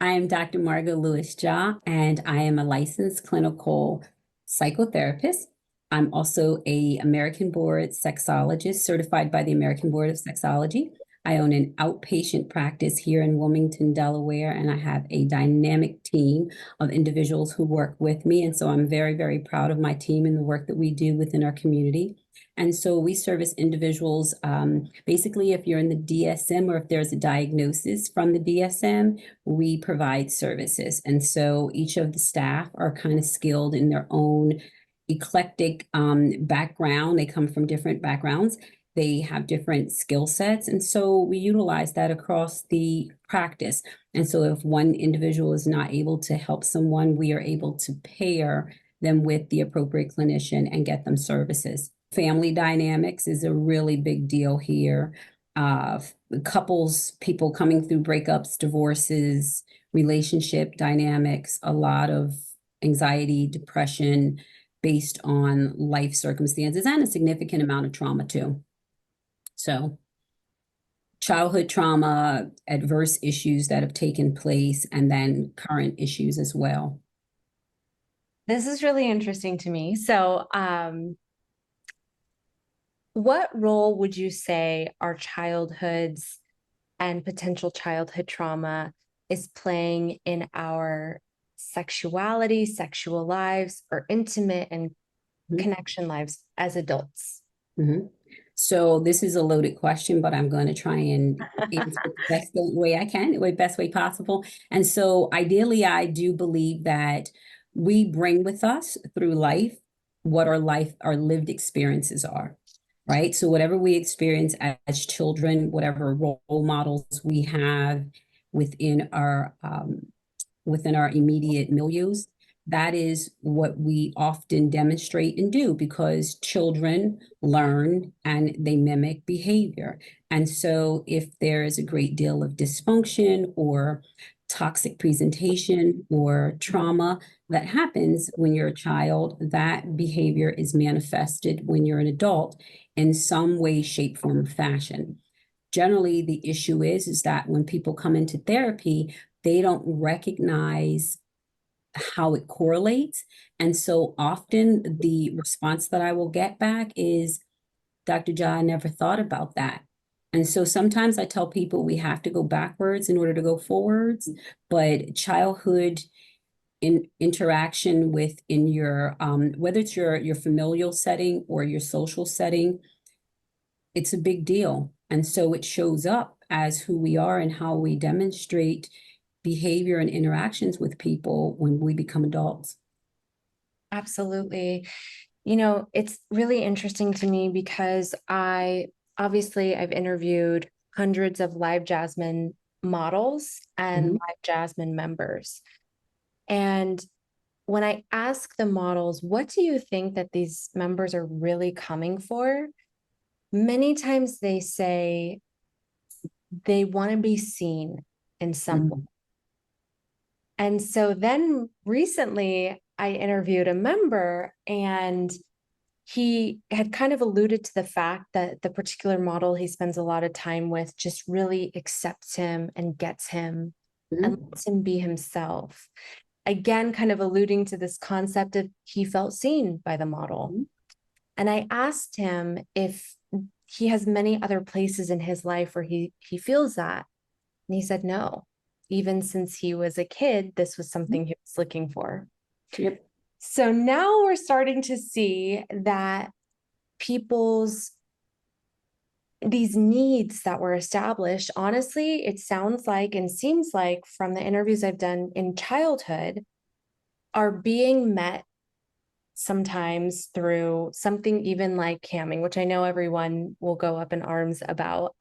I am Dr. Margo Lewis-Jah, and I am a licensed clinical psychotherapist. I'm also a American Board sexologist, certified by the American Board of Sexology. I own an outpatient practice here in Wilmington, Delaware, and I have a dynamic team of individuals who work with me. And so I'm very, very proud of my team and the work that we do within our community. And so we service individuals, basically, if you're in the DSM or if there's a diagnosis from the DSM, we provide services. And so each of the staff are kind of skilled in their own eclectic background. They come from different backgrounds. They have different skill sets. And so we utilize that across the practice. And so if one individual is not able to help someone, we are able to pair them with the appropriate clinician and get them services. Family dynamics is a really big deal here. Couples, people coming through breakups, divorces, relationship dynamics, a lot of anxiety, depression based on life circumstances, and a significant amount of trauma too. So childhood trauma, adverse issues that have taken place, and then current issues as well. This is really interesting to me. So, what role would you say our childhoods and potential childhood trauma is playing in our sexuality, sexual lives, or intimate and connection lives as adults? Mm-hmm. So this is a loaded question, but I'm going to try and answer it the best way I can, the best way possible. And so ideally, I do believe that we bring with us through life what our lived experiences are, right? So whatever we experience as children, whatever role models we have within our immediate milieus, that is what we often demonstrate and do because children learn and they mimic behavior. And so if there is a great deal of dysfunction or toxic presentation or trauma that happens when you're a child, that behavior is manifested when you're an adult in some way, shape, form, or fashion. Generally, the issue is that when people come into therapy, they don't recognize how it correlates. And so often the response that I will get back is, Dr. Jah, I never thought about that. And so sometimes I tell people we have to go backwards in order to go forwards, but childhood interaction within your whether it's your familial setting or your social setting, it's a big deal. And so it shows up as who we are and how we demonstrate behavior and interactions with people when we become adults. Absolutely. It's really interesting to me because I've interviewed hundreds of Live Jasmine models and Mhm. Live Jasmine members. And when I ask the models, what do you think that these members are really coming for? Many times they say they want to be seen in some way. Mhm. And so then recently I interviewed a member and he had kind of alluded to the fact that the particular model he spends a lot of time with just really accepts him and gets him and Mhm. lets him be himself. Again, kind of alluding to this concept of he felt seen by the model. Mhm. And I asked him if he has many other places in his life where he feels that. And he said no. Even since he was a kid, this was something he was looking for. Yep. So now we're starting to see that people's these needs that were established, honestly, it sounds like and seems like from the interviews I've done in childhood are being met sometimes through something even like camming, which I know everyone will go up in arms about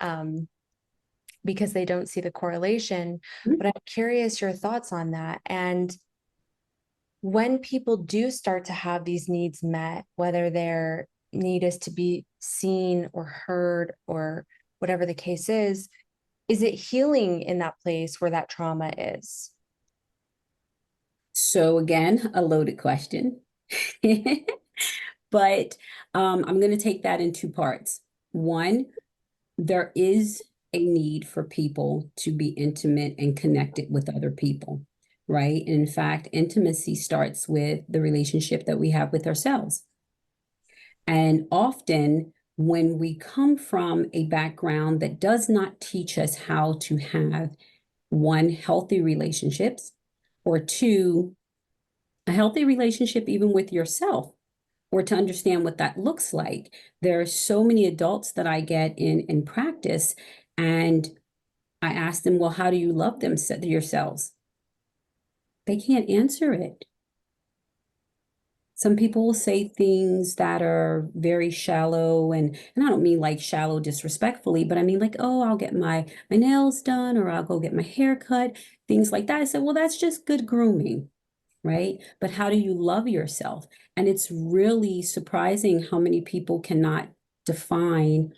because they don't see the correlation. Mhm. But I'm curious your thoughts on that. And when people do start to have these needs met, whether their need is to be seen or heard or whatever the case is it healing in that place where that trauma is? So again, a loaded question. But I'm going to take that in two parts. One, there is a need for people to be intimate and connected with other people, right? In fact, intimacy starts with the relationship that we have with ourselves. And often, when we come from a background that does not teach us how to have one, healthy relationships, or two, a healthy relationship even with yourself, or to understand what that looks like. There are so many adults that I get in practice, and I ask them, well, how do you love them yourselves? They can't answer it. Some people will say things that are very shallow, and I don't mean like shallow disrespectfully, but I mean like, oh, I'll get my nails done, or I'll go get my hair cut, things like that. I said, well, that's just good grooming, right? But how do you love yourself? And it's really surprising how many people cannot define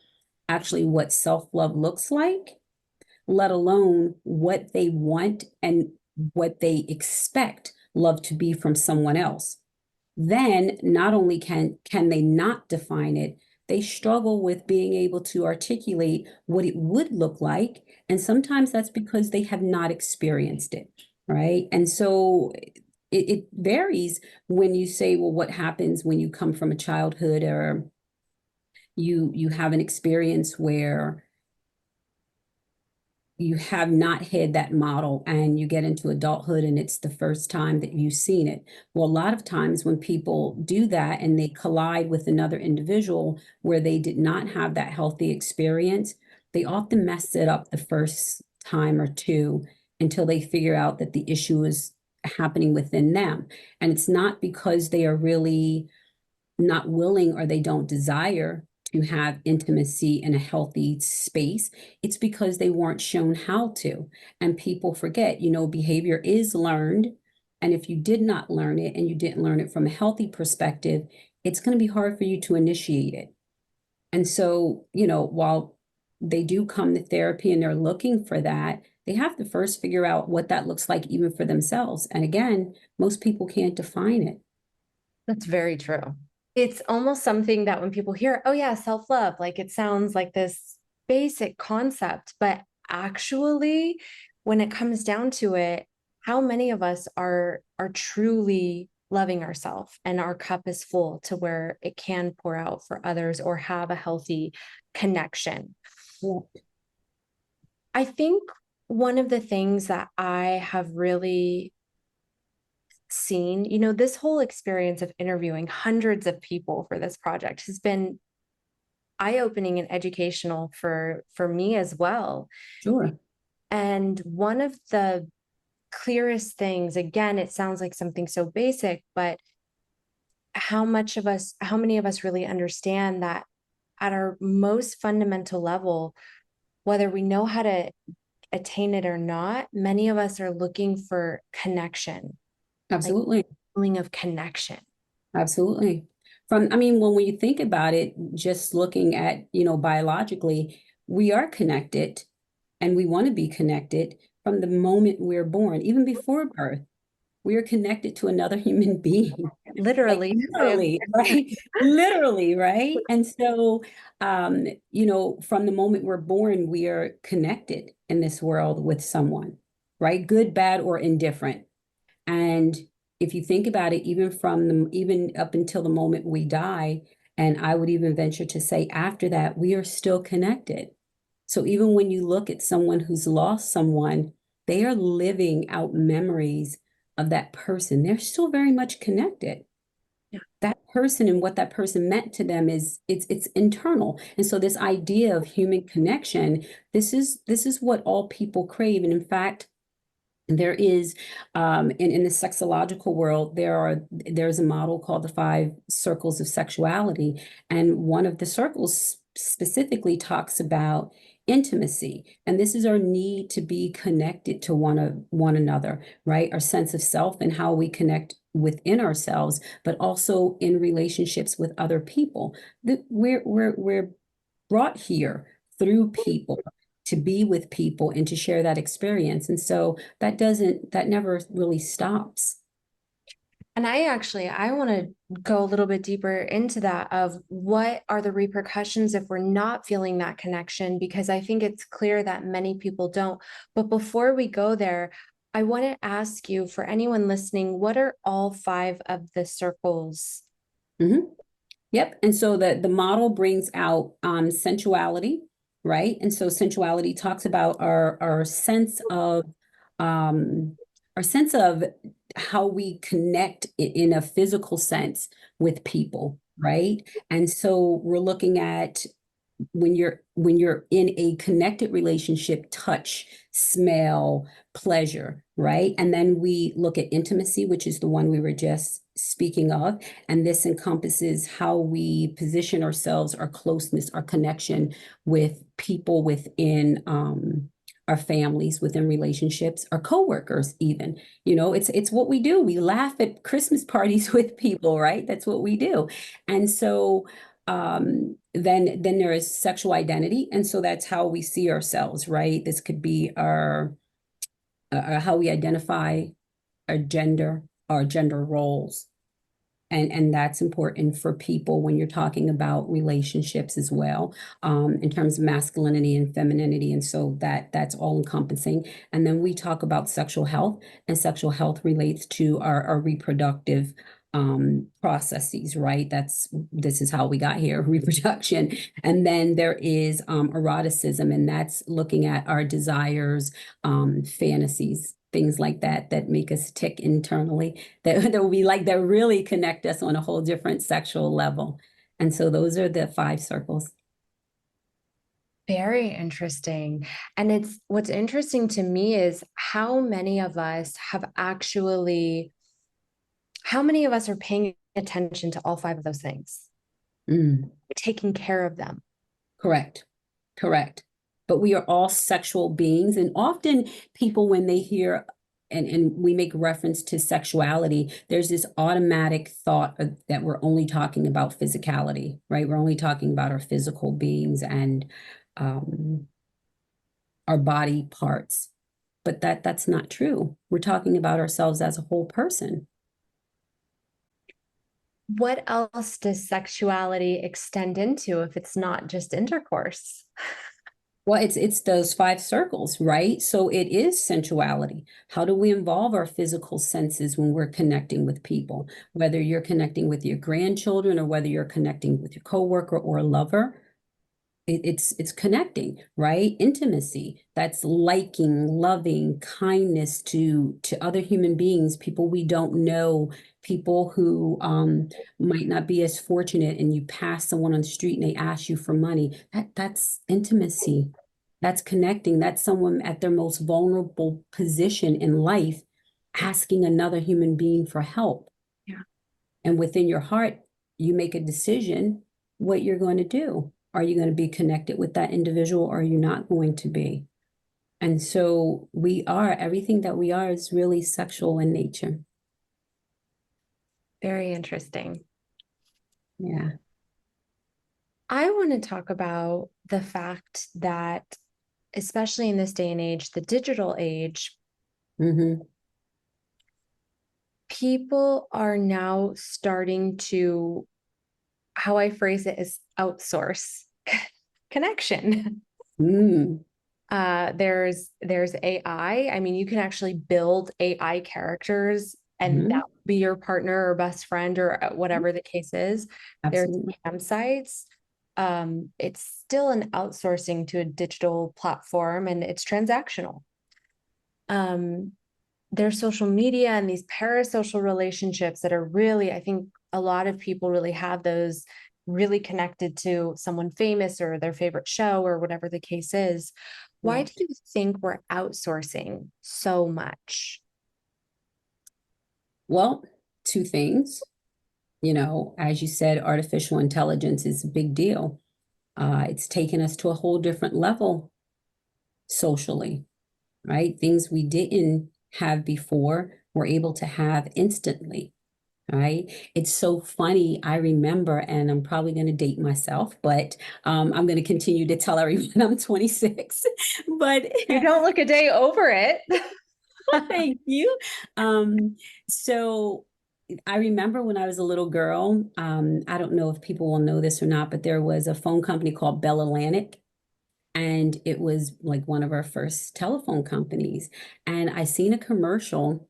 actually what self-love looks like, let alone what they want and what they expect love to be from someone else. Then not only can they not define it, they struggle with being able to articulate what it would look like. And sometimes that's because they have not experienced it, right? And so it varies when you say, well, what happens when you come from a childhood, or you have an experience where you have not had that model and you get into adulthood and it's the first time that you've seen it. Well, a lot of times when people do that and they collide with another individual where they did not have that healthy experience, they often mess it up the first time or two until they figure out that the issue is happening within them. And it's not because they are really not willing or they don't desire to have intimacy in a healthy space. It's because they weren't shown how to. And people forget, behavior is learned. And if you did not learn it and you didn't learn it from a healthy perspective, it's going to be hard for you to initiate it. And so, while they do come to therapy and they're looking for that, they have to first figure out what that looks like even for themselves. And again, most people can't define it. That's very true. It's almost something that when people hear, oh yeah, self-love, like it sounds like this basic concept, but actually when it comes down to it, how many of us are truly loving ourselves and our cup is full to where it can pour out for others or have a healthy connection. Yeah. I think one of the things that I have really seen, this whole experience of interviewing hundreds of people for this project has been eye-opening and educational for me as well. Sure. And one of the clearest things, again, it sounds like something so basic, but how many of us really understand that at our most fundamental level, whether we know how to attain it or not, many of us are looking for connection, like Absolutely. feeling of connection. Absolutely. When you think about it, just looking at, biologically, we are connected and we want to be connected from the moment we're born, even before birth. We are connected to another human being. Like Literally. literally, right? Literally, right? And so, from the moment we're born, we are connected in this world with someone, right? Good, bad, or indifferent. And if you think about it, even up until the moment we die, and I would even venture to say after that, we are still connected. So even when you look at someone who's lost someone, they are living out memories of that person. They're still very much connected. Yeah. That person and what that person meant to them it's internal. And so this idea of human connection, this is what all people crave. And in fact, there is in the sexological world, there's a model called the 5 circles of sexuality, and one of the circles specifically talks about intimacy, and this is our need to be connected to one another, right? Our sense of self and how we connect within ourselves, but also in relationships with other people. That we're brought here through people, to be with people and to share that experience. And so that never really stops. And I want to go a little bit deeper into that of what are the repercussions if we're not feeling that connection, because I think it's clear that many people don't. But before we go there, I want to ask you, for anyone listening, what are all five of the circles? Mhm. Yep. And so the model brings out sensuality, right? And so sensuality talks about um our sense of how we connect in a physical sense with people, right? And so we're looking at when you're in a connected relationship, touch, smell, pleasure, right? And then we look at intimacy, which is the one we were just speaking of, and this encompasses how we position ourselves, our closeness, our connection with people within our families, within relationships, our coworkers, even. It's what we do. We laugh at Christmas parties with people, right? That's what we do. And so then there is sexual identity, and so that's how we see ourselves, right? This could be our how we identify our gender roles, and that's important for people when you're talking about relationships as well, in terms of masculinity and femininity, and so that's all encompassing. And then we talk about sexual health, and sexual health relates to our reproductive processes, right? This is how we got here, reproduction. And then there is eroticism, and that's looking at our desires, fantasies, things like that make us tick internally, that we like, that really connect us on a whole different sexual level. And so those are the five circles. Very interesting. And it's what's interesting to me is how many of us are paying attention to all five of those things, Mm, taking care of them. correct. Correct. But we are all sexual beings. And often people, when they hear and we make reference to sexuality, there's this automatic thought that we're only talking about physicality, right? We're only talking about our physical beings and um, our body parts. But that's not true. We're talking about ourselves as a whole person. What else does sexuality extend into if it's not just intercourse? Well, it's those five circles, right? So it is sensuality. How do we involve our physical senses when we're connecting with people? Whether you're connecting with your grandchildren or whether you're connecting with your coworker or a lover, it's connecting, right? Intimacy, that's liking, loving, kindness to other human beings, people we don't know, people who might not be as fortunate, and you pass someone on the street and they ask you for money. That's intimacy. That's connecting. That's someone at their most vulnerable position in life asking another human being for help. Yeah. And within your heart, you make a decision what you're going to do. Are you going to be connected with that individual, or are you not going to be? And so everything that we are is really sexual in nature. Very interesting. Yeah. I want to talk about the fact that, especially in this day and age, the digital age, Mm-hmm. people are now starting to, how I phrase it is, outsource connection. Mm. There's AI. I mean, you can actually build AI characters and that Mm-hmm. will be your partner or best friend or whatever the case is. There's Absolutely. campsites. It's still an outsourcing to a digital platform and it's transactional. Um, there's social media and these parasocial relationships that are really, I think a lot of people really have those, really connected to someone famous or their favorite show or whatever the case is. Why do Correct. you think we're outsourcing so much? Well, two things. As you said, artificial intelligence is a big deal. It's taken us to a whole different level socially, right? Things we didn't have before, we're able to have instantly, right? It's so funny. I remember, and I'm probably going to date myself, but I'm going to continue to tell everyone I'm 26. But You don't look a day over it. thank you. So I remember when I was a little girl, I don't know if people will know this or not, but there was a phone company called Bell Atlantic, and it was like one of our first telephone companies. And I seen a commercial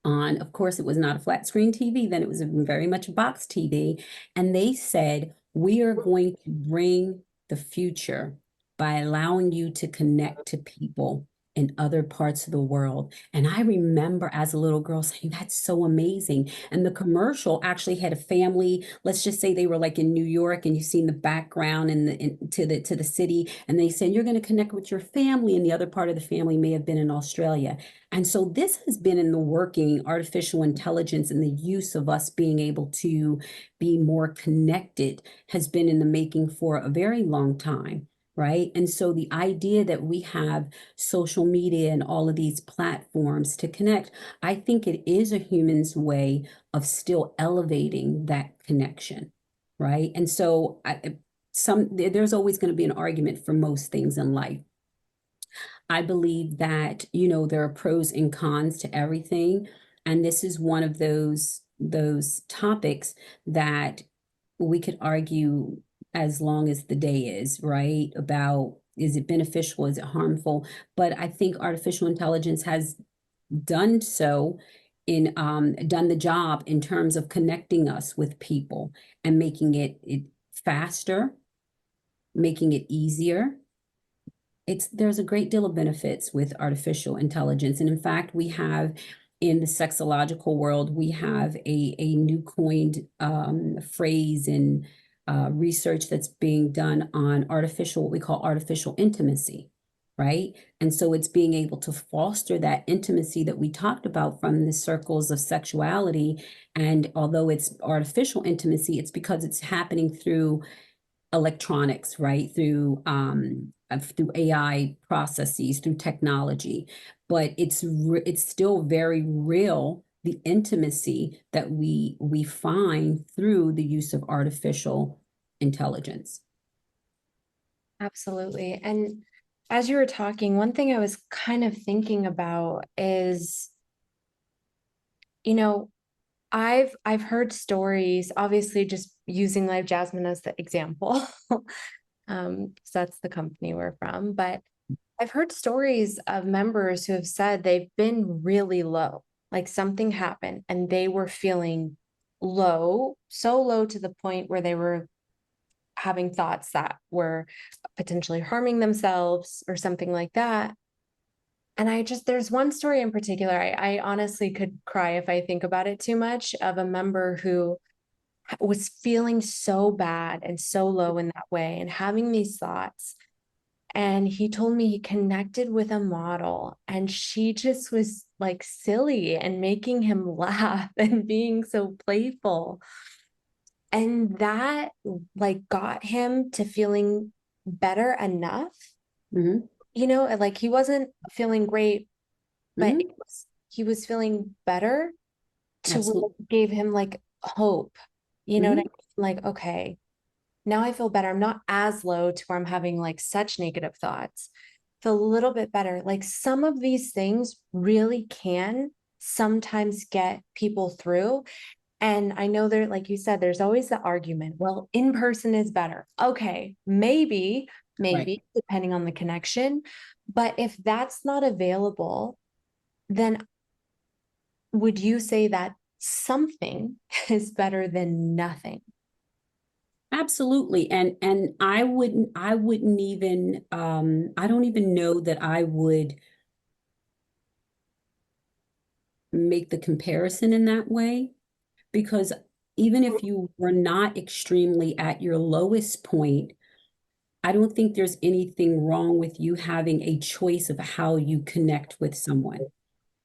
on, of course, it was not a flat screen TV, then it was very much a box TV. And they said, we are going to bring the future by allowing you to connect to people in other parts of the world. And I remember as a little girl saying, that's so amazing. And the commercial actually had a family. Let's just say they were like in New York, and you've seen the background and to the city. And they said, you're going to connect with your family. And the other part of the family may have been in Australia. And so this has been in the working, artificial intelligence and the use of us being able to be more connected has been in the making for a very long time, right? And so the idea that we have social media and all of these platforms to connect, I think it is a human's way of still elevating that connection, right? And so there's always going to be an argument for most things in life. I believe that, there are pros and cons to everything. And this is one of those topics that we could argue as long as the day is, right? About, is it beneficial? Is it harmful? But I think artificial intelligence has done so done the job in terms of connecting us with people and making it faster, making it easier. There's a great deal of benefits with artificial intelligence. And in fact, we have in the sexological world, we have a new coined phrase in research that's being done on what we call artificial intimacy, right? And so it's being able to foster that intimacy that we talked about from the circles of sexuality. And although it's artificial intimacy, it's because it's happening through electronics, right? Through AI processes, through technology, but it's still very real. The intimacy that we find through the use of artificial intelligence. Absolutely. And as you were talking, one thing I was kind of thinking about is, you know, I've heard stories, obviously just using Live Jasmine as the example. 'Cause that's the company we're from. But I've heard stories of members who have said they've been really low, like something happened and they were feeling low, so low to the point where they were having thoughts that were potentially harming themselves or something like that. And there's one story in particular, I honestly could cry if I think about it too much, of a member who was feeling so bad and so low in that way and having these thoughts. And he told me he connected with a model and she just was like silly and making him laugh and being so playful. And that like got him to feeling better enough, Hmm. like he wasn't feeling great, but Hmm. he was feeling better to where Absolutely. it gave him like hope. You know what I Hmm. mean? Like, okay, now I feel better. I'm not as low to where I'm having like such negative thoughts. Feel a little bit better. Like some of these things really can sometimes get people through. And I know there, like you said, there's always the argument, well, in person is better. Okay, Right. maybe, depending on the connection. But if that's not available, then would you say that something is better than nothing? Absolutely. And I wouldn't even I don't even know that I would make the comparison in that way, because even if you were not extremely at your lowest point, I don't think there's anything wrong with you having a choice of how you connect with someone.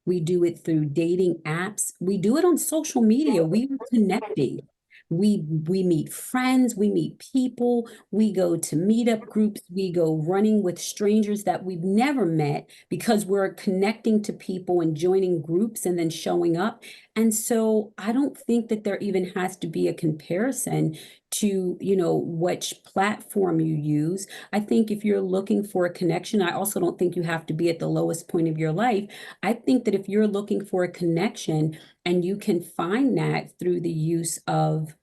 We do it through dating apps. We do it on social media. We are connecting. We meet friends, we meet people, we go to meetup groups, we go running with strangers that we've never met because we're connecting to people and joining groups and then showing up. And so I don't think that there even has to be a comparison to, you know, which platform you use. I think if you're looking for a connection, I also don't think you have to be at the lowest point of your life. I think that if you're looking for a connection and you can find that through the use of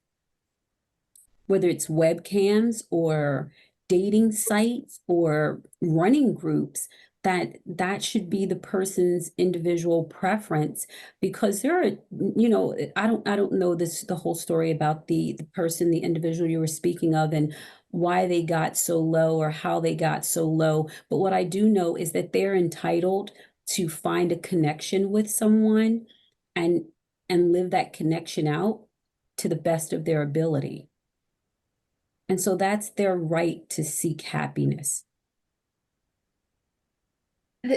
whether it's webcams or dating sites or running groups, that should be the person's individual preference, because there are, you know, I don't know the whole story about the person, the individual you were speaking of, and why they got so low or how they got so low. But what I do know is that they're entitled to find a connection with someone and live that connection out to the best of their ability. And so that's their right to seek happiness.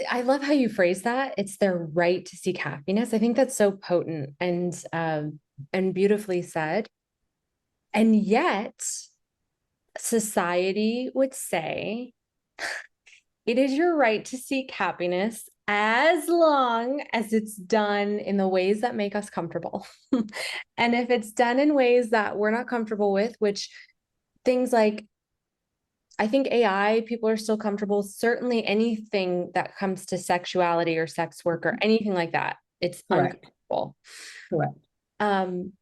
I love how you phrase that. It's their right to seek happiness. I think that's so potent and beautifully said. And yet, society would say it is your right to seek happiness as long as it's done in the ways that make us comfortable. And if it's done in ways that we're not comfortable with, which things like, I think AI, people are still comfortable. Certainly anything that comes to sexuality or sex work or anything like that, it's Correct. uncomfortable. Correct. Um,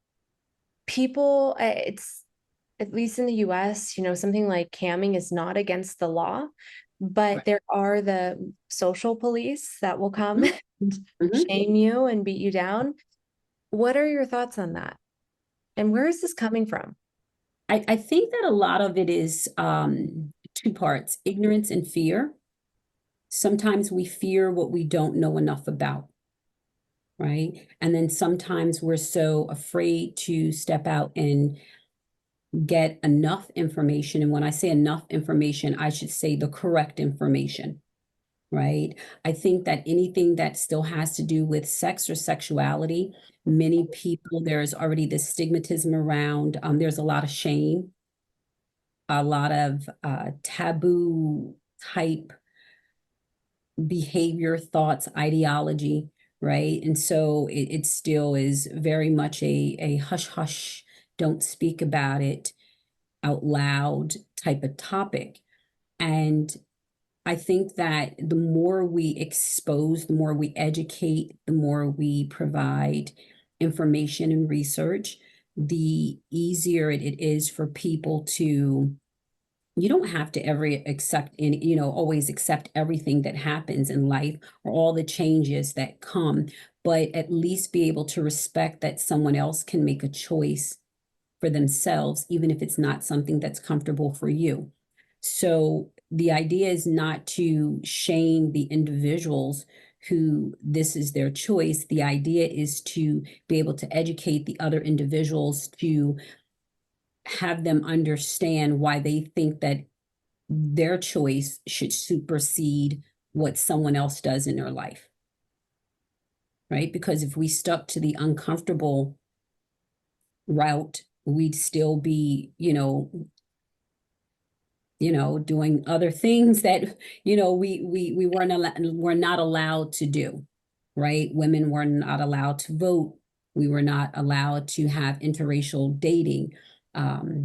People, it's at least in the US, you know, something like camming is not against the law, but Right. there are the social police that will come Mhm. and Mhm. shame you and beat you down. What are your thoughts on that? And where is this coming from? I think that a lot of it is two parts, ignorance and fear. Sometimes we fear what we don't know enough about, right? And then sometimes we're so afraid to step out and get enough information. And when I say enough information, I should say the correct information, right? I think that anything that still has to do with sex or sexuality, many people, there's already this stigmatism around, there's a lot of shame, a lot of taboo type behavior, thoughts, ideology, right? And so it still is very much a hush hush, don't speak about it out loud type of topic. And I think that the more we expose, the more we educate, the more we provide information and research, the easier it is for people to, you don't have to ever accept any, you know, always accept everything that happens in life or all the changes that come, but at least be able to respect that someone else can make a choice for themselves, even if it's not something that's comfortable for you. So the idea is not to shame the individuals who this is their choice. The idea is to be able to educate the other individuals to have them understand why they think that their choice should supersede what someone else does in their life, right? Because if we stuck to the uncomfortable route, we'd still be, doing other things that, we were not allowed to do, right? Women were not allowed to vote. We were not allowed to have interracial dating,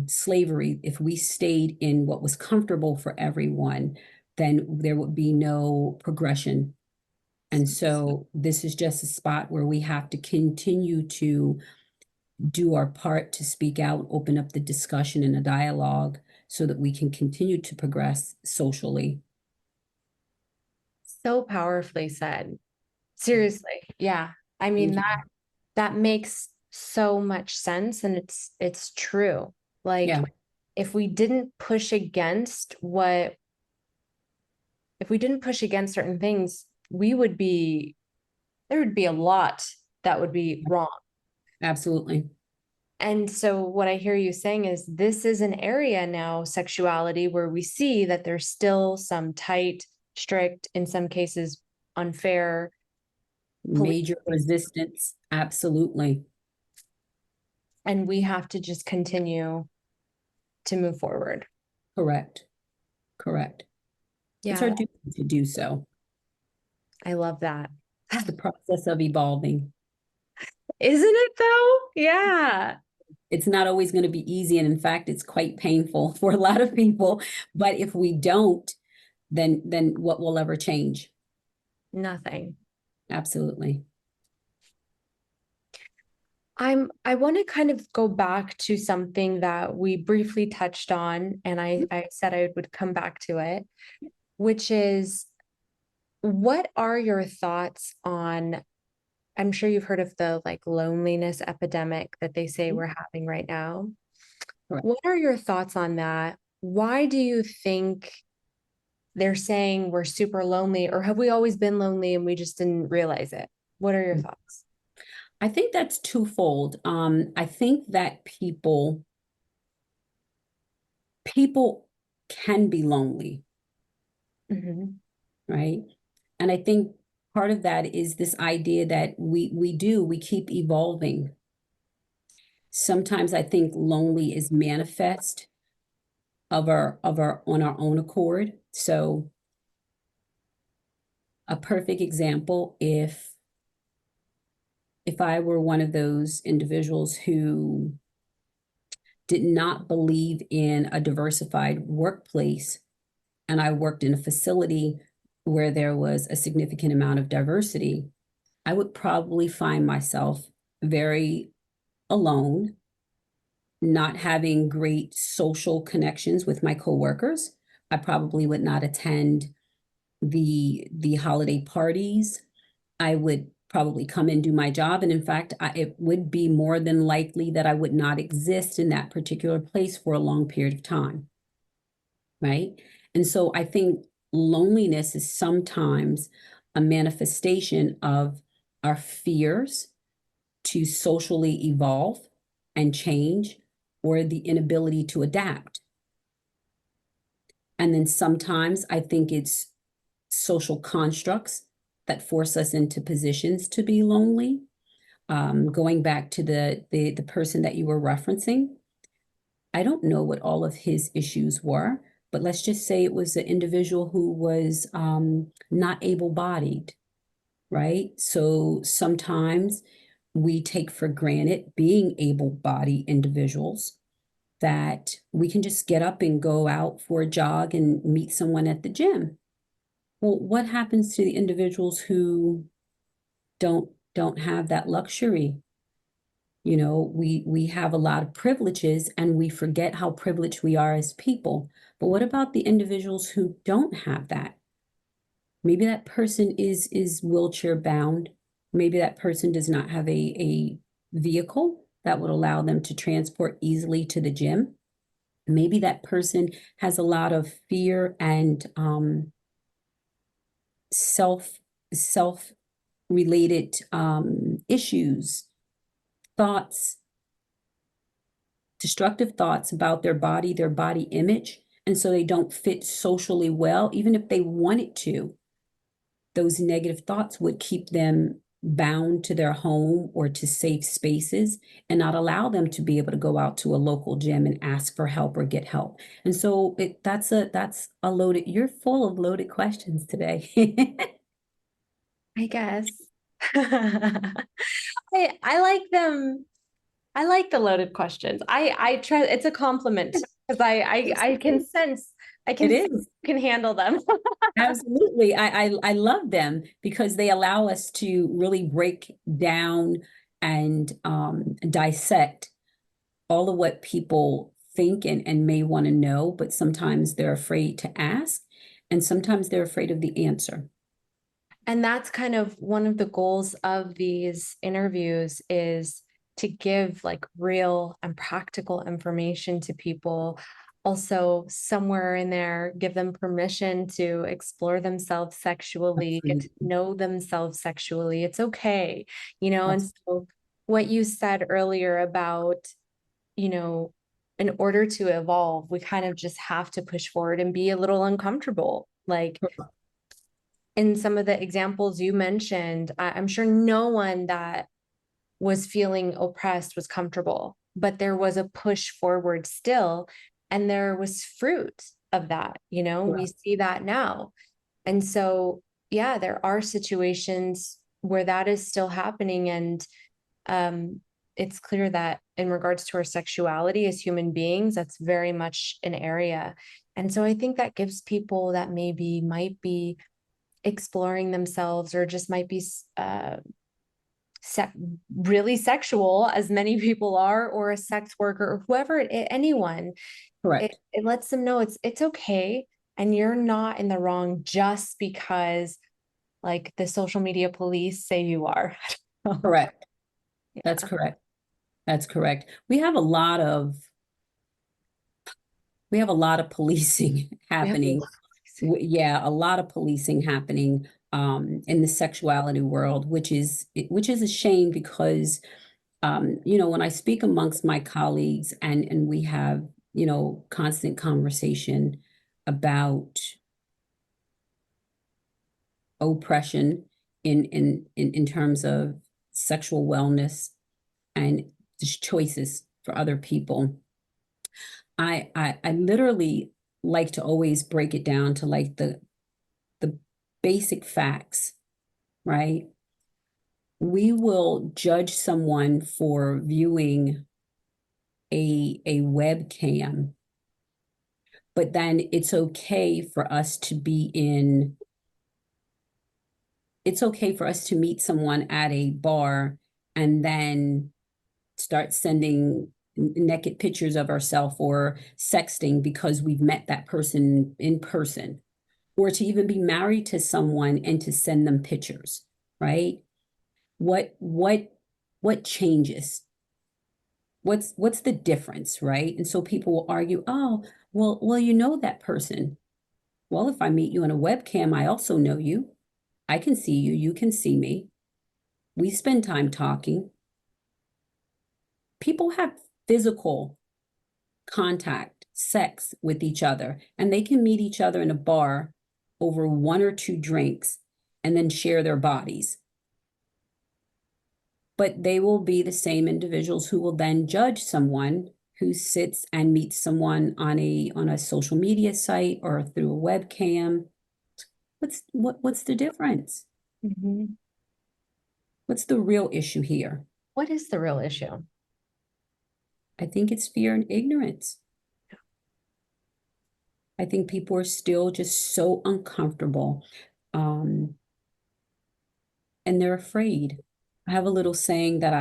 slavery. If we stayed in what was comfortable for everyone, then there would be no progression. And so this is just a spot where we have to continue to do our part to speak out, open up the discussion and a dialogue so that we can continue to progress socially. So powerfully said. Seriously. Yeah. I mean, Thank you. that makes so much sense and it's true. Like Yeah, if we didn't push against what if we didn't push against certain things, there would be a lot that would be wrong. absolutely. And so what I hear you saying is this is an area now, sexuality, where we see that there's still some tight, strict, in some cases unfair Major policing, resistance. Absolutely. and we have to just continue to move forward. Correct. Correct. It's our Yeah, duty to do so. I love that. It's the process of evolving. Isn't it though? Yeah. It's not always going to be easy. And in fact, it's quite painful for a lot of people. But if we don't, then what will ever change? Nothing. Absolutely. I want to kind of go back to something that we briefly touched on, and I said I would come back to it, which is, what are your thoughts on, I'm sure you've heard of the like loneliness epidemic that they say we're having right now. Correct. What are your thoughts on that? Why do you think they're saying we're super lonely, or have we always been lonely and we just didn't realize it? What are your thoughts? I think that's twofold. I think that people can be lonely, Mhm. right? And I think part of that is this idea that we keep evolving. Sometimes I think lonely is manifest of our on our own accord. So a perfect example, if I were one of those individuals who did not believe in a diversified workplace, and I worked in a facility where there was a significant amount of diversity, I would probably find myself very alone, not having great social connections with my coworkers. I probably would not attend the holiday parties. I would probably come and do my job. And in fact, it would be more than likely that I would not exist in that particular place for a long period of time. Right. And so I think loneliness is sometimes a manifestation of our fears to socially evolve and change, or the inability to adapt. And then sometimes I think it's social constructs that force us into positions to be lonely. Going back to the person that you were referencing, I don't know what all of his issues were, but let's just say it was an individual who was not able-bodied, right? So sometimes we take for granted being able-bodied individuals, that we can just get up and go out for a jog and meet someone at the gym. Well, what happens to the individuals who don't have that luxury? You know, we have a lot of privileges and we forget how privileged we are as people. But what about the individuals who don't have that? Maybe that person is wheelchair bound. Maybe that person does not have a vehicle that would allow them to transport easily to the gym. Maybe that person has a lot of fear and self self related issues, thoughts, destructive thoughts about their body image, and so they don't fit socially well. Even if they wanted to, those negative thoughts would keep them bound to their home or to safe spaces, and not allow them to be able to go out to a local gym and ask for help or get help. And so that's a loaded, you're full of loaded questions today. I guess. I like them. I like the loaded questions. I try, it's a compliment because I can sense, It is. you can handle them. Absolutely. I love them because they allow us to really break down and dissect all of what people think and may want to know, but sometimes they're afraid to ask, and sometimes they're afraid of the answer. And that's kind of one of the goals of these interviews, is to give like real and practical information to people. Also, somewhere in there, give them permission to explore themselves sexually, get to Absolutely. know themselves sexually. It's okay, you know. And Abs- so, what you said earlier about, you know, in order to evolve, we kind of just have to push forward and be a little uncomfortable. Like, in some of the examples you mentioned, I'm sure no one that was feeling oppressed was comfortable, but there was a push forward still, and there was fruit of that. You know, we see that now. And so, yeah, there are situations where that is still happening. And it's clear that in regards to our sexuality as human beings, that's very much an area. And so I think that gives people that maybe might be exploring themselves or just might be se really sexual, as many people are, or a sex worker or whoever, anyone, Correct. it lets them know it's okay and you're not in the wrong just because like the social media police say you are. Correct. That's Yeah, correct. That's correct. We have a lot of policing we have a happening. lot. Yeah, a lot of policing happening in the sexuality world, which is a shame because when I speak amongst my colleagues and we have, constant conversation about oppression in terms of sexual wellness and just choices for other people. I literally like to always break it down to like the basic facts, right? We will judge someone for viewing a webcam, but then it's okay for us to meet someone at a bar and then start sending naked pictures of ourselves or sexting because we've met that person in person, or to even be married to someone and to send them pictures, right? What changes? What's the difference, right? And so people will argue, oh, well, you know that person. Well, if I meet you on a webcam, I also know you. I can see you, you can see me. We spend time talking. People have physical contact, sex with each other, and they can meet each other in a bar over one or two drinks and then share their bodies. But they will be the same individuals who will then judge someone who sits and meets someone on a social media site or through a webcam. What's the difference? Mhm. What's the real issue here? What is the real issue? I think it's fear and ignorance. I think people are still just so uncomfortable, um, and they're afraid. I have a little saying that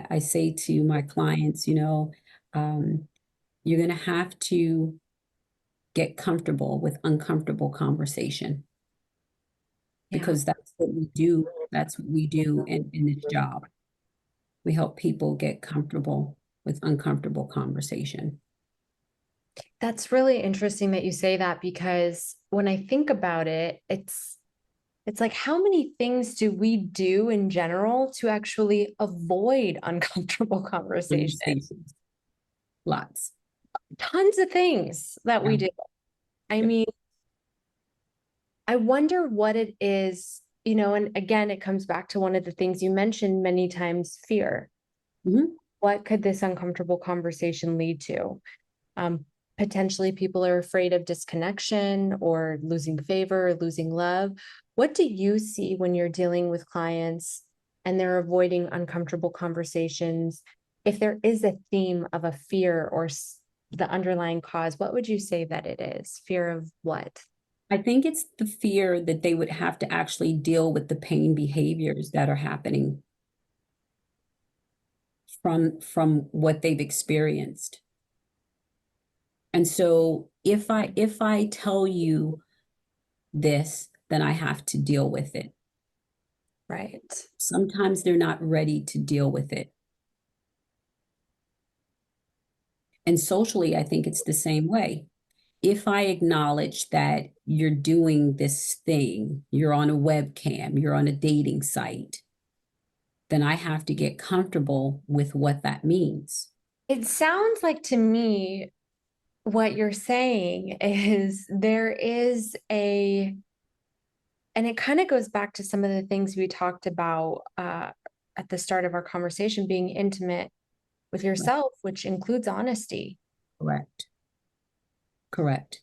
I say to my clients, um, you're going to have to get comfortable with uncomfortable conversation Yeah. because that's what we do. That's what we do in this job. We help people get comfortable with uncomfortable conversation. That's really interesting that you say that because when I think about it, it's like how many things do we do in general to actually avoid uncomfortable conversation? Conversations, lots. Tons of things that Yeah. we do. I Yeah. mean, I wonder what it is, and again, it comes back to one of the things you mentioned many times, fear. Mhm. What could this uncomfortable conversation lead to? Potentially, people are afraid of disconnection or losing favor, or losing love. What do you see when you're dealing with clients and they're avoiding uncomfortable conversations? If there is a theme of a fear or the underlying cause, what would you say that it is? Fear of what? I think it's the fear that they would have to actually deal with the pain behaviors that are happening from what they've experienced. And so if I tell you this, then I have to deal with it. Right. Sometimes they're not ready to deal with it. And socially, I think it's the same way. If I acknowledge that you're doing this thing, you're on a webcam, you're on a dating site, then I have to get comfortable with what that means. It sounds like to me what you're saying is there is and it kind of goes back to some of the things we talked about at the start of our conversation, being intimate with Right. yourself, which includes honesty. Correct. Correct.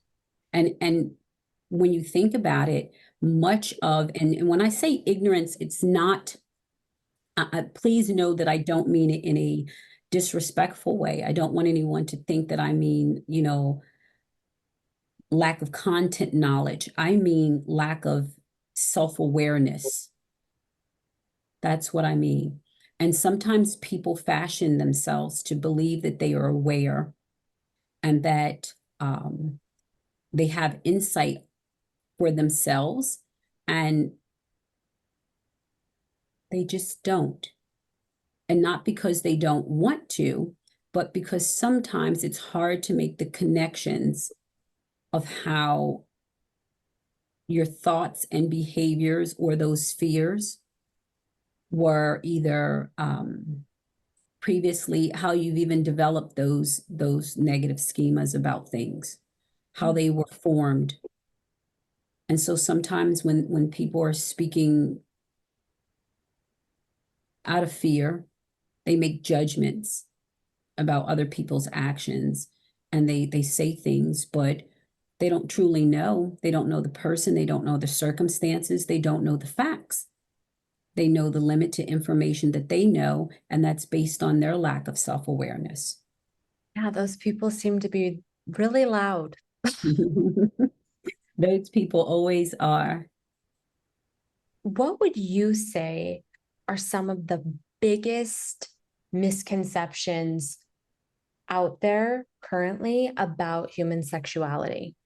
And when you think about it, much of and when I say ignorance, it's not please know that I don't mean it disrespectful way. I don't want anyone to think that I mean, lack of content knowledge. I mean lack of self-awareness. That's what I mean. And sometimes people fashion themselves to believe that they are aware and that they have insight for themselves, and they just don't. And not because they don't want to, but because sometimes it's hard to make the connections of how your thoughts and behaviors or those fears were either previously, how you've even developed those negative schemas about things, how they were formed. And so sometimes when people are speaking out of fear, they make judgments about other people's actions, and they say things, but they don't truly know. They don't know the person, they don't know the circumstances, they don't know the facts. They know the limit to information that they know, and that's based on their lack of self-awareness. Yeah, those people seem to be really loud. Those people always are. What would you say are some of the biggest misconceptions out there currently about human sexuality?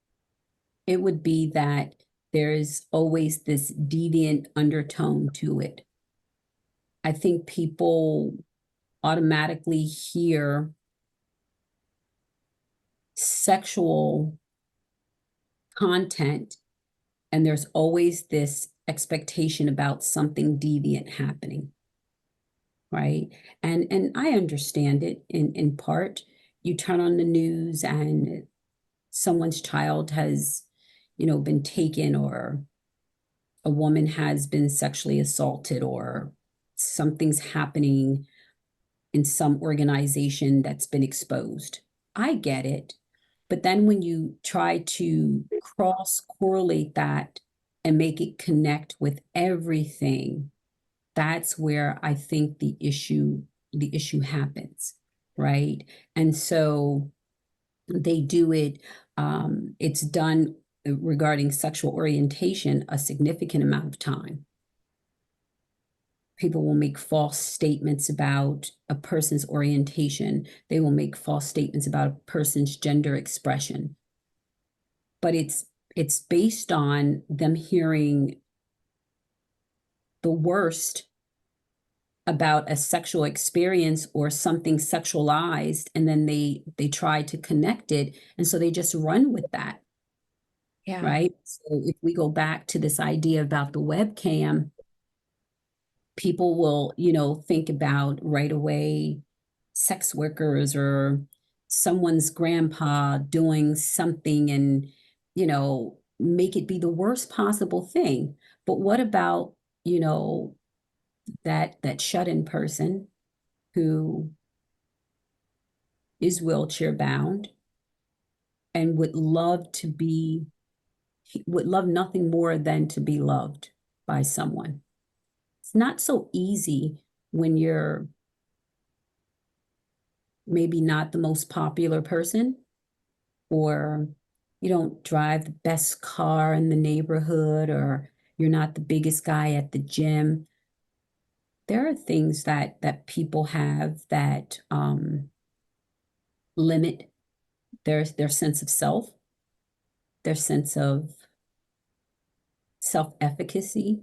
It would be that there's always this deviant undertone to it. I think people automatically hear sexual content, and there's always this expectation about something deviant happening, right? And I understand it in part. You turn on the news and someone's child has, been taken, or a woman has been sexually assaulted, or something's happening in some organization that's been exposed. I get it. But then when you try to cross correlate that and make it connect with everything, that's where I think the issue happens, right? And so they do it, it's done regarding sexual orientation a significant amount of time. People will make false statements about a person's orientation. They will make false statements about a person's gender expression. But it's based on them hearing the worst about a sexual experience or something sexualized, and then they try to connect it, and so they just run with that, Yeah. right? So if we go back to this idea about the webcam, people will, think about right away sex workers or someone's grandpa doing something, and, make it be the worst possible thing. But what about, that shut-in person who is wheelchair bound and would love nothing more than to be loved by someone? It's not so easy when you're maybe not the most popular person, or you don't drive the best car in the neighborhood, or you're not the biggest guy at the gym. There are things that people have that limit their sense of self, their sense of self-efficacy,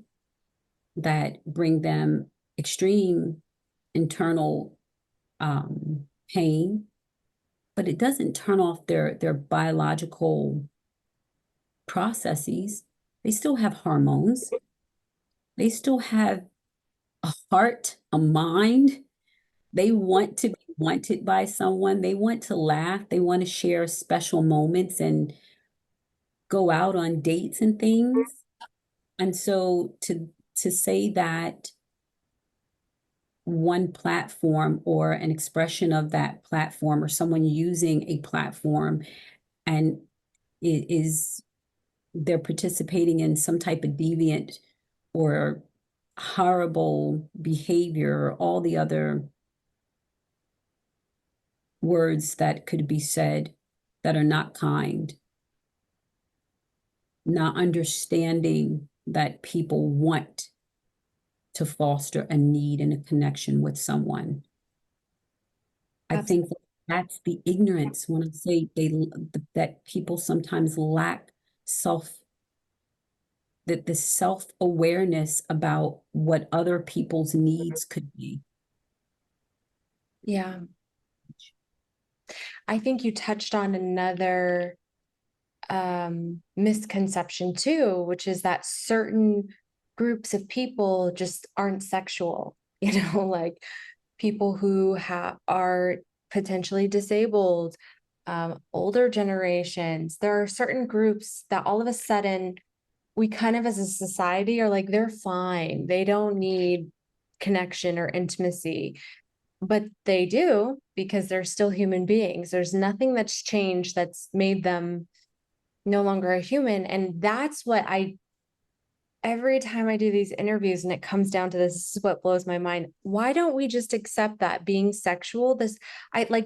that bring them extreme internal pain, but it doesn't turn off their biological processes. They still have hormones. They still have a heart, a mind. They want to be wanted by someone. They want to laugh. They want to share special moments and go out on dates and things. And so to say that one platform or an expression of that platform, or someone using a platform, and is they're participating in some type of deviant or horrible behavior, or all the other words that could be said that are not kind, not understanding that people want to foster a need and a connection with someone. I think Absolutely. that that's the ignorance when I say that people sometimes lack self that the self-awareness about what other people's needs could be. Yeah. I think you touched on another misconception too, which is that certain groups of people just aren't sexual, like people who are potentially disabled, older generations. There are certain groups that all of a sudden we kind of as a society are like, they're fine. They don't need connection or intimacy, but they do because they're still human beings. There's nothing that's changed that's made them no longer a human. And that's what every time I do these interviews and it comes down to this is what blows my mind. Why don't we just accept that being sexual,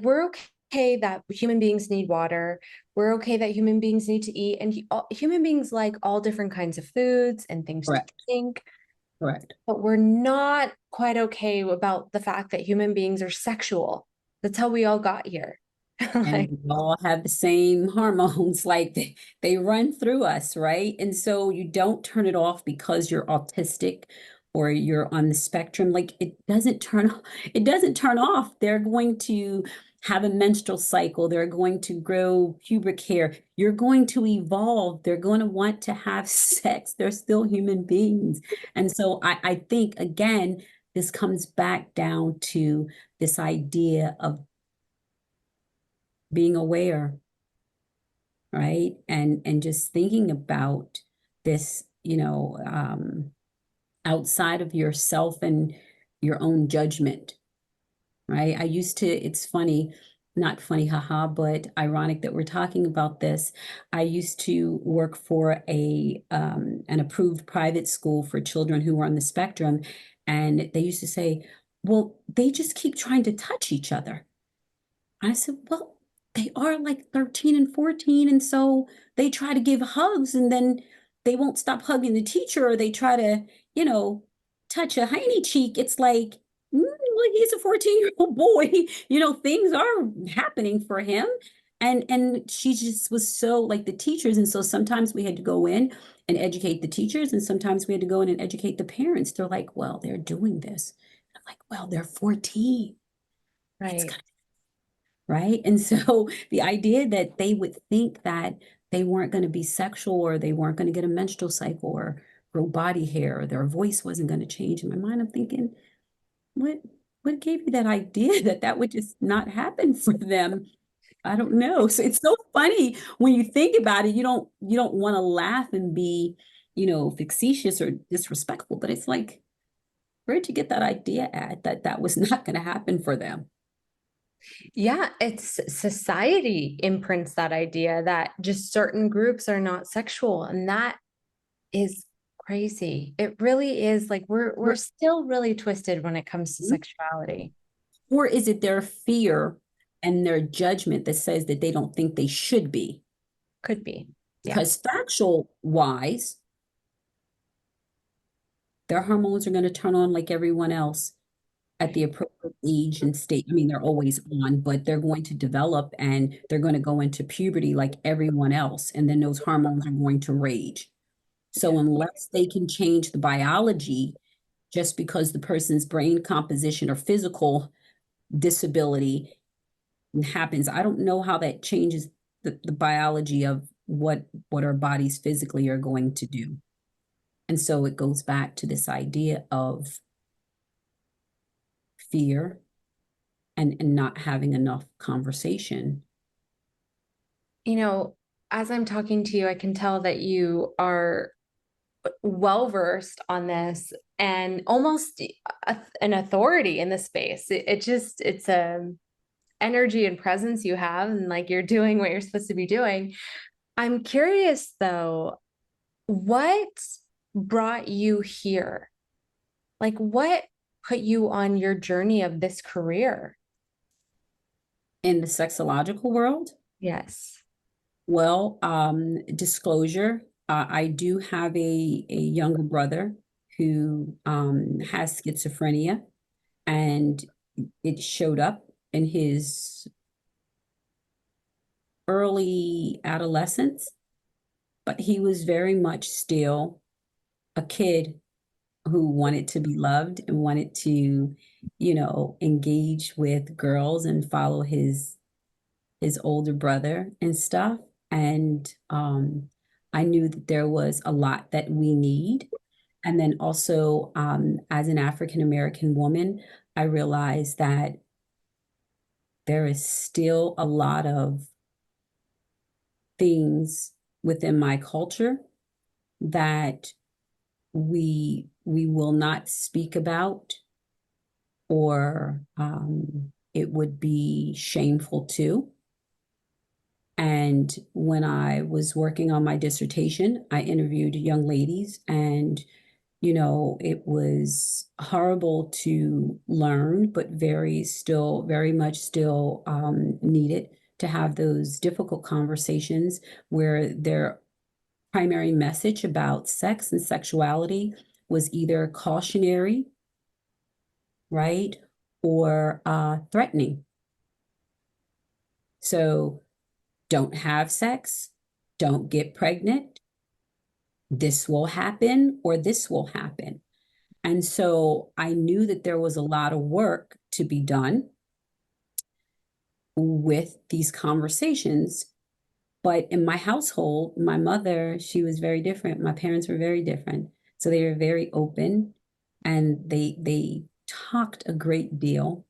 we're okay that human beings need water. We're okay that human beings need to eat, and human beings like all different kinds of foods and things to Correct. drink, Correct. but we're not quite okay about the fact that human beings are sexual. That's how we all got here. And Like, we all have the same hormones, like they run through us, right? And so you don't turn it off because you're autistic or you're on the spectrum. Like it doesn't turn off. They're going to have a menstrual cycle. They're going to grow pubic hair. You're going to evolve. They're going to want to have sex. They're still human beings. And so I think again, this comes back down to this idea of being aware, right? And just thinking about this, outside of yourself and your own judgment, right? It's funny, not funny, haha, but ironic that we're talking about this. I used to work for an approved private school for children who were on the spectrum, and they used to say, well, they just keep trying to touch each other. I said, well, they are like 13 and 14. And so they try to give hugs and then they won't stop hugging the teacher or they try to, you know, touch a hiney cheek. It's like, well, he's a 14-year-old boy. Things are happening for him. And she just was so like the teachers. And so sometimes we had to go in and educate the teachers, and sometimes we had to go in and educate the parents. They're like, well, they're doing this. I'm like, well, they're 14. It's right. gonna right? And so the idea that they would think that they weren't going to be sexual or they weren't going to get a menstrual cycle or grow body hair or their voice wasn't going to change. In my mind, I'm thinking, what what gave you that idea that that would just not happen for them? I don't know. So it's so funny when you think about it. You don't want to laugh and be, facetious or disrespectful, but it's like, where'd you get that idea at that that was not going to happen for them? Yeah, it's society imprints that idea that just certain groups are not sexual, and that is crazy. It really is. Like we're still really twisted when it comes to sexuality. Or is it their fear and their judgment that says that they don't think they should be? Could be. Yeah. Because factual wise, their hormones are going to turn on like everyone else at the appropriate age and state. I mean, they're always on, but they're going to develop and they're going to go into puberty like everyone else. And then those hormones are going to rage. Yeah. So unless they can change the biology, just because the person's brain composition or physical disability happens. I don't know how that changes the biology of what our bodies physically are going to do. And so it goes back to this idea of fear and not having enough conversation. You know, as I'm talking to you, I can tell that you are well versed on this and almost an authority in the space. It's a energy and presence you have, and like you're doing what you're supposed to be doing. I'm curious though, what brought you here? Like what put you on your journey of this career? In the sexological world, Yes. well, disclosure, I do have a younger brother who has schizophrenia, and it showed up in his early adolescence, but he was very much still a kid who wanted to be loved and wanted to, engage with girls and follow his older brother and stuff. And I knew that there was a lot that we need. And then also, as an African American woman, I realized that there is still a lot of things within my culture that we will not speak about, or it would be shameful too. And when I was working on my dissertation, I interviewed young ladies, and it was horrible to learn, but very much still needed to have those difficult conversations where their primary message about sex and sexuality was either cautionary, right, or threatening. So don't have sex, don't get pregnant, this will happen or this will happen. And so I knew that there was a lot of work to be done with these conversations. But in my household, my mother, she was very different. My parents were very different. So they were very open, and they talked a great deal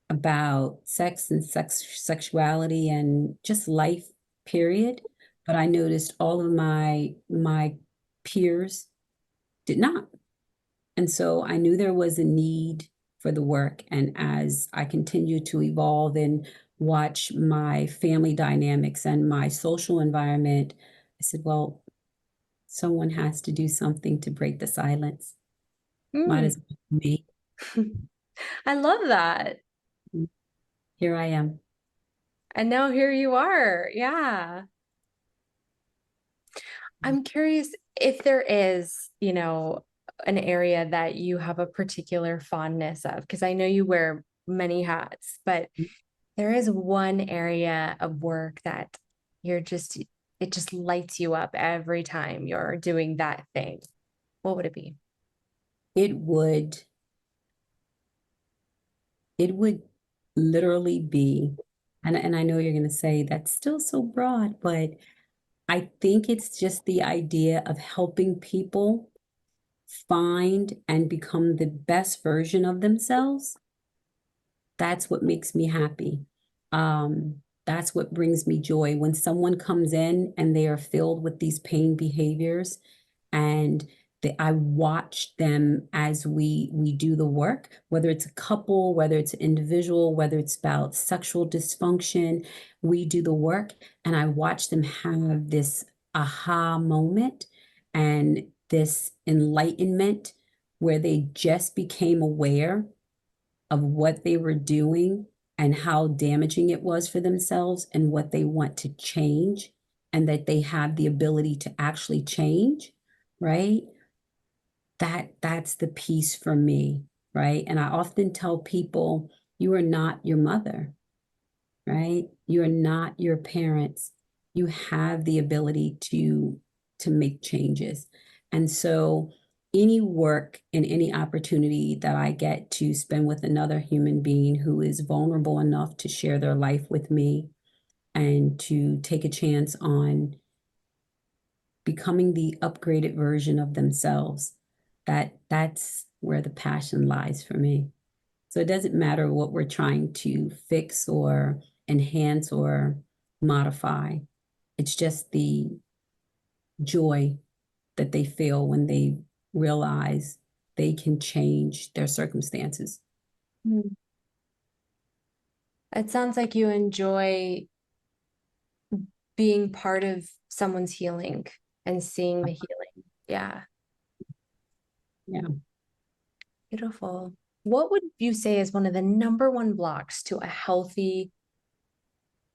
about sex and sexuality and just life, period. But I noticed all of my peers did not. And so I knew there was a need for the work. And as I continued to evolve and watch my family dynamics and my social environment, I said, well, someone has to do something to break the silence. Might Mm. as well be me. I love that. Here I am. And now here you are. Yeah. I'm curious if there is, an area that you have a particular fondness of, because I know you wear many hats, but there is one area of work that it just lights you up every time you're doing that thing. What would it be? It would it would literally be, and I know you're going to say that's still so broad, but I think it's just the idea of helping people find and become the best version of themselves. That's what makes me happy. That's what brings me joy. When someone comes in and they are filled with these pain behaviors, and I watch them as we do the work, whether it's a couple, whether it's an individual, whether it's about sexual dysfunction, we do the work, and I watch them have this aha moment and this enlightenment where they just became aware of what they were doing and how damaging it was for themselves and what they want to change, and that they have the ability to actually change, right? That's the piece for me, right? And I often tell people, you are not your mother, right? You're not your parents. You have the ability to make changes. And so any work and any opportunity that I get to spend with another human being who is vulnerable enough to share their life with me and to take a chance on becoming the upgraded version of themselves, that's where the passion lies for me. So it doesn't matter what we're trying to fix or enhance or modify. It's just the joy that they feel when they realize they can change their circumstances. Hmm. It sounds like you enjoy being part of someone's healing and seeing the healing. Yeah, Yeah. beautiful. what would you say is one of the number one blocks to a healthy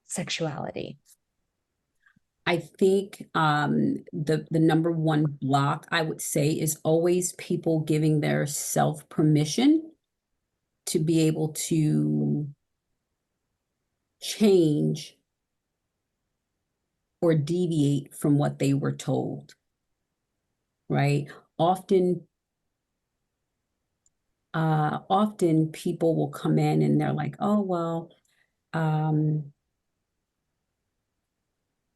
sexuality? I think the number one block I would say is always people giving their self permission to be able to change or deviate from what they were told, right? Often, often people will come in and they're like, "Oh well, um,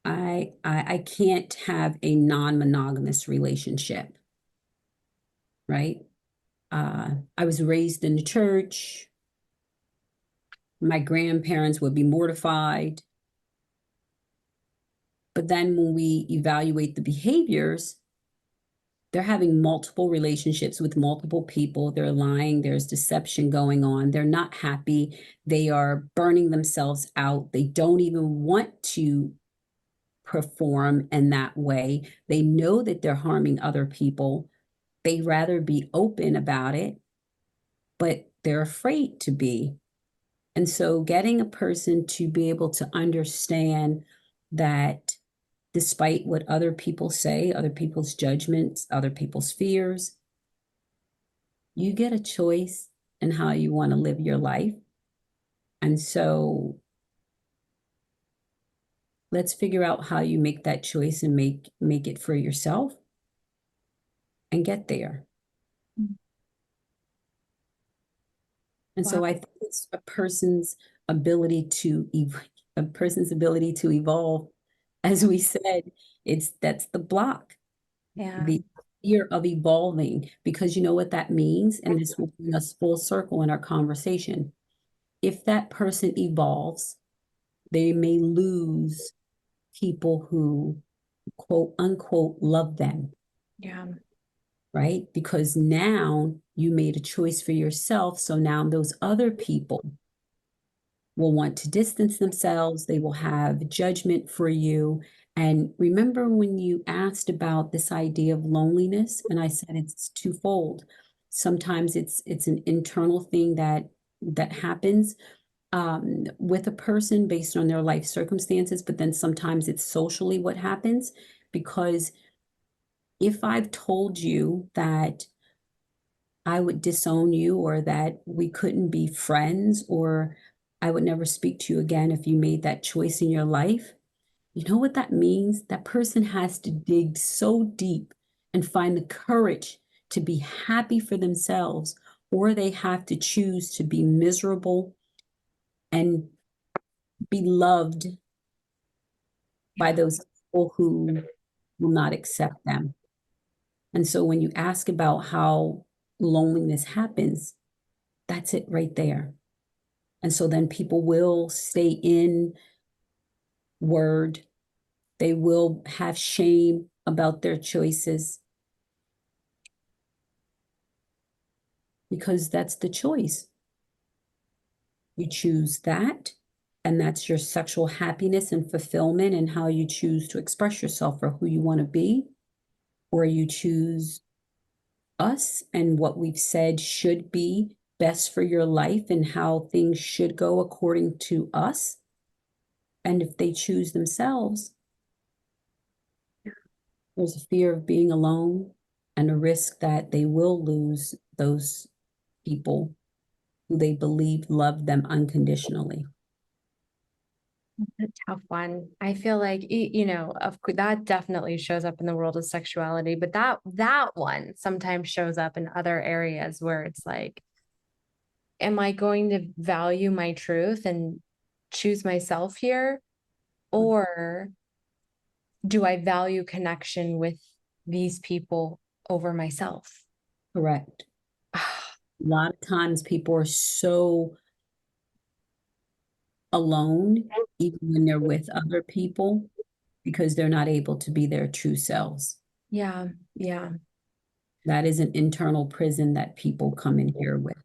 I can't have a non-monogamous relationship," right? I was raised in the church. My grandparents would be mortified. But then when we evaluate the behaviors, they're having multiple relationships with multiple people. They're lying. There's deception going on. They're not happy. They are burning themselves out. They don't even want to perform in that way. They know that they're harming other people. They rather be open about it, but they're afraid to be. And so getting a person to be able to understand that despite what other people say, other people's judgments, other people's fears, you get a choice in how you want to live your life. And so let's figure out how you make that choice and make it for yourself and get there. And Wow. so I think it's ability to a person's ability to evolve. As we said, that's the block, Yeah. the fear of evolving, because you know what that means, and this will bring us full circle in our conversation. If that person evolves, they may lose people who quote unquote love them, Yeah. right? Because now you made a choice for yourself. So now those other people will want to distance themselves. They will have judgment for you. And remember when you asked about this idea of loneliness, and I said it's twofold. Sometimes it's an internal thing that happens with a person based on their life circumstances, but then sometimes it's socially what happens. Because if I've told you that I would disown you or that we couldn't be friends or I would never speak to you again if you made that choice in your life, you know what that means? That person has to dig so deep and find the courage to be happy for themselves, or they have to choose to be miserable and be loved by Yeah. those people who will not accept them. And so when you ask about how loneliness happens, that's it right there. And so then people will stay in word, they will have shame about their choices because that's the choice. You choose that, and that's your sexual happiness and fulfillment and how you choose to express yourself or who you want to be, or you choose us and what we've said should be best for your life and how things should go according to us. And if they choose themselves, there's a fear of being alone and a risk that they will lose those people who they believe love them unconditionally. A tough one. I feel like of course that definitely shows up in the world of sexuality, but that one sometimes shows up in other areas where it's like, am I going to value my truth and choose myself here, or do I value connection with these people over myself? Correct. A lot of times people are so alone, even when they're with other people, because they're not able to be their true selves. Yeah, yeah. That is an internal prison that people come in here with.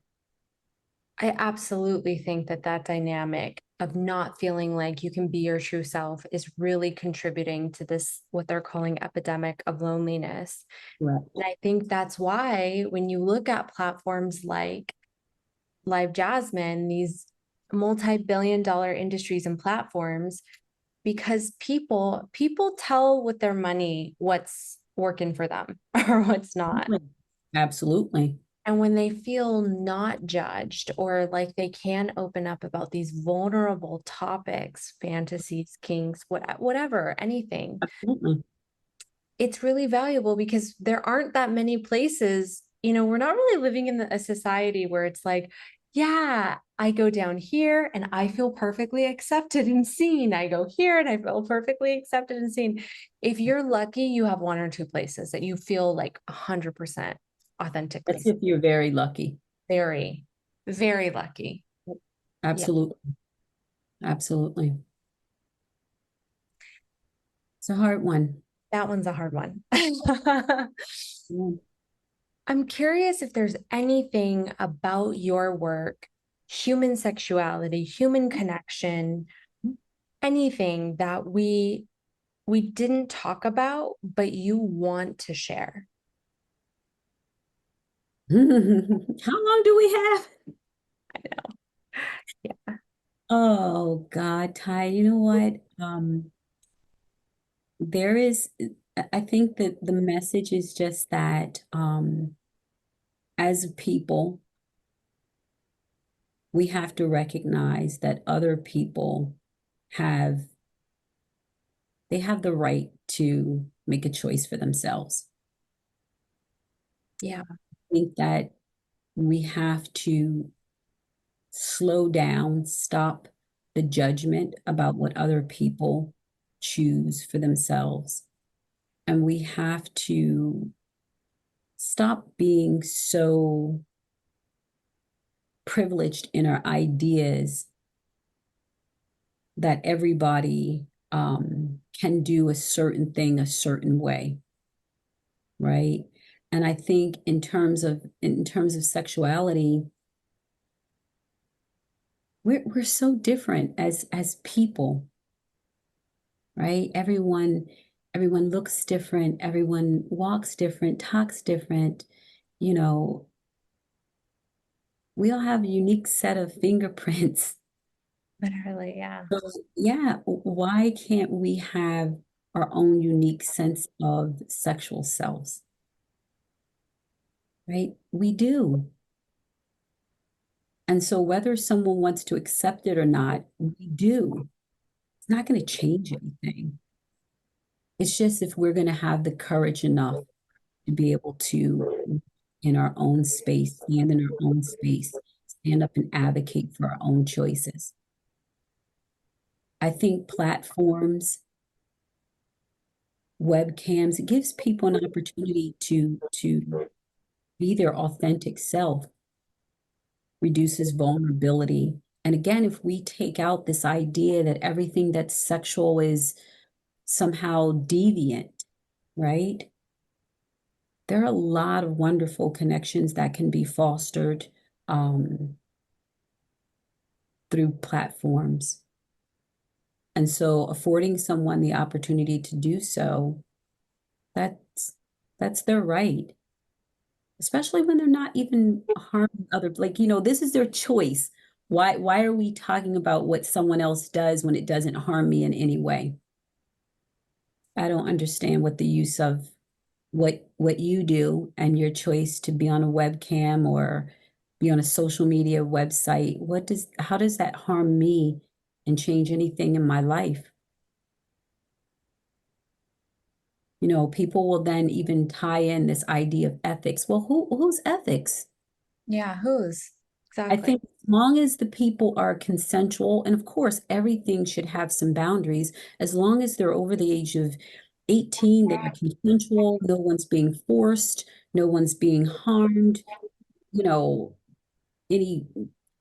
I absolutely think that that dynamic of not feeling like you can be your true self is really contributing to this, what they're calling epidemic of loneliness. Correct. And I think that's why when you look at platforms like Live Jasmine, these multi-billion-dollar industries and platforms, because people tell with their money what's working for them or what's not. Absolutely. And when they feel not judged or like they can open up about these vulnerable topics, fantasies, kinks, whatever, anything, Absolutely. it's really valuable because there aren't that many places. We're not really living in a society where it's like, yeah, I go down here and I feel perfectly accepted and seen. I go here and I feel perfectly accepted and seen. If you're lucky, you have one or two places that you feel like 100% authentically. That's if you're very lucky. Very, very lucky. Yeah, Absolutely. Absolutely. It's a hard one. that one's a hard one. Yeah. I'm curious if there's anything about your work, human sexuality, human connection, anything that we didn't talk about, but you want to share. How long do we have? I know. Yeah. Oh God, Ty, you know what? There is, I think that the message is just that as a people, we have to recognize that other people have they have the right to make a choice for themselves. Yeah. I think that we have to slow down, stop the judgment about what other people choose for themselves. And we have to stop being so privileged in our ideas that everybody can do a certain thing a certain way, right? And I think in terms of sexuality, we're so different as people, right? Everyone looks different, everyone walks different, talks different, you know, we all have a unique set of fingerprints. Literally, yeah. So, yeah, why can't we have our own unique sense of sexual selves, right? We do. And so whether someone wants to accept it or not, we do. It's not going to change anything. It's just if we're going to have the courage enough to be able to, in our own space, stand in our own space, stand up and advocate for our own choices. I think platforms, webcams, it gives people an opportunity to be their authentic self, reduces vulnerability. And again, if we take out this idea that everything that's sexual is somehow deviant, right? There are a lot of wonderful connections that can be fostered um, through platforms. And so affording someone the opportunity to do so, that's that's their right, especially when they're not even harming other, like, this is their choice. Why are we talking about what someone else does when it doesn't harm me in any way? I don't understand what the use of what you do and your choice to be on a webcam or be on a social media website. How does that harm me and change anything in my life? People will then even tie in this idea of ethics. Well, who's ethics? Yeah, whose? I Exactly. think as long as the people are consensual, and of course, everything should have some boundaries, as long as they're over the age of 18, they are consensual, no one's being forced, no one's being harmed, you know, any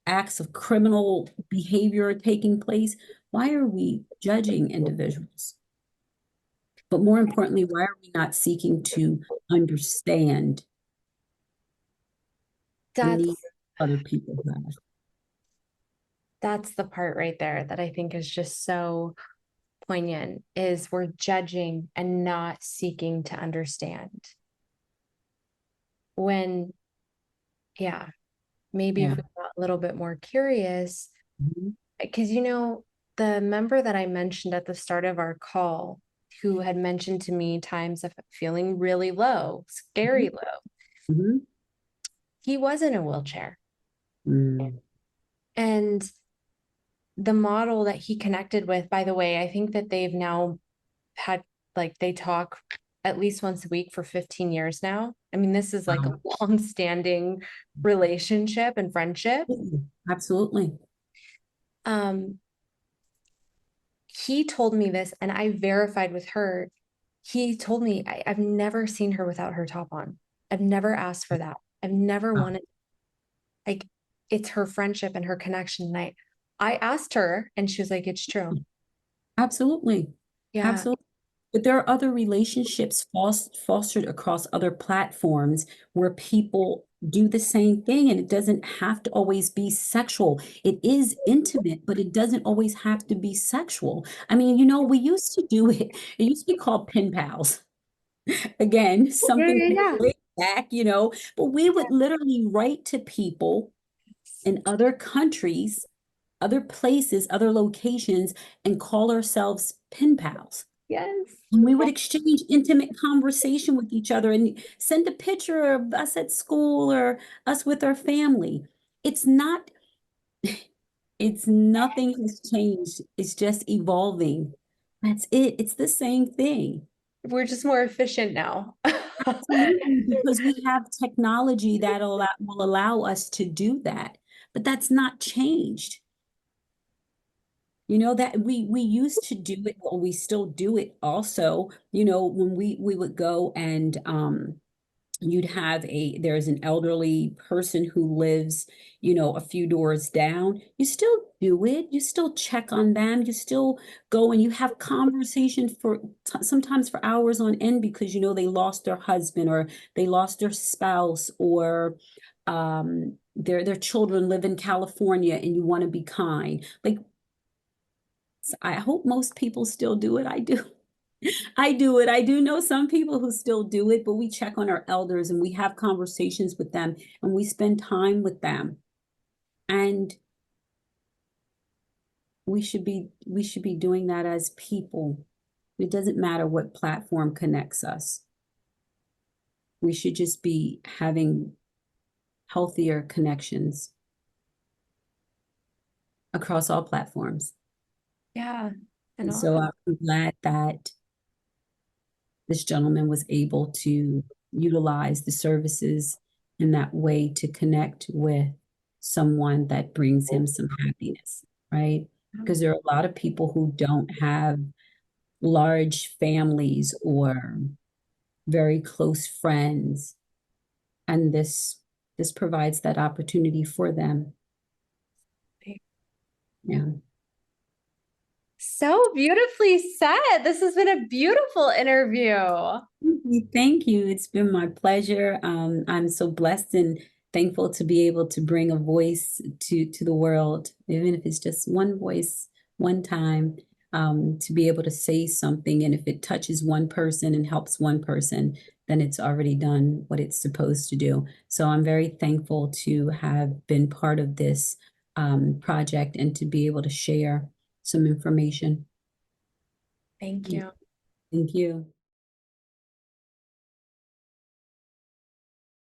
acts of criminal behavior taking place. Why are we judging individuals? But more importantly, why are we not seeking to understand the need That's other people have? that's the part right there that I think is just so poignant is we're judging and not seeking to understand. When, yeah, maybe if Yeah. we got a little bit more curious, Mhm. because the member that I mentioned at the start of our call, who had mentioned to me times of feeling really low, scary Mhm. low, Mhm. he was in a wheelchair. Mm. And the model that he connected with, by the way, I think that they've now had, like, they talk at least once a week for 15 years now. I mean, this is like a Wow. long-standing relationship and friendship. Absolutely. Um, he told me this, and I verified with her. He told me, I've never seen her without her top on. I've never asked for that. I've never Wow. wanted, like, it's her friendship and her connection. And I asked her, and she was like, it's true. Absolutely. Yeah. Absolutely. But there are other relationships fostered across other platforms where people do the same thing, and it doesn't have to always be sexual. It is intimate, but it doesn't always have to be sexual. I mean, we used to do it. It used to be called pen pals. Again, Yeah, something yeah, yeah. way back, but we would literally write to people in other countries, other places, other locations, and call ourselves pen pals. Yes. And we would exchange intimate conversation with each other and send a picture of us at school or us with our family. It's not, it's nothing has changed. It's just evolving. That's it. It's the same thing. We're just more efficient now. Absolutely, because we have technology that will allow us to do that. But that's not changed. That we used to do it, or we still do it also, when we would go and there's an elderly person who lives, a few doors down. You still do it. You still check on them. You still go and you have conversation for sometimes for hours on end because they lost their husband or they lost their spouse or their children live in California and you want to be kind. Like, I hope most people still do it. I do. I do it. I do know some people who still do it, but we check on our elders and we have conversations with them and we spend time with them. And we should be doing that as people. It doesn't matter what platform connects us. We should just be having healthier connections across all platforms. Yeah. And And all, so I'm glad that this gentleman was able to utilize the services in that way to connect with someone that brings him some happiness, right? Because there are a lot of people who don't have large families or very close friends, and this provides that opportunity for them. Yeah. so beautifully said. This has been a beautiful interview. Thank you. Thank you. It's been my pleasure. I'm so blessed and thankful to be able to bring a voice to the world, even if it's just one voice, one time, to be able to say something. And if it touches one person and helps one person, then it's already done what it's supposed to do. So I'm very thankful to have been part of this project and to be able to share some information. Thank you. Thank you.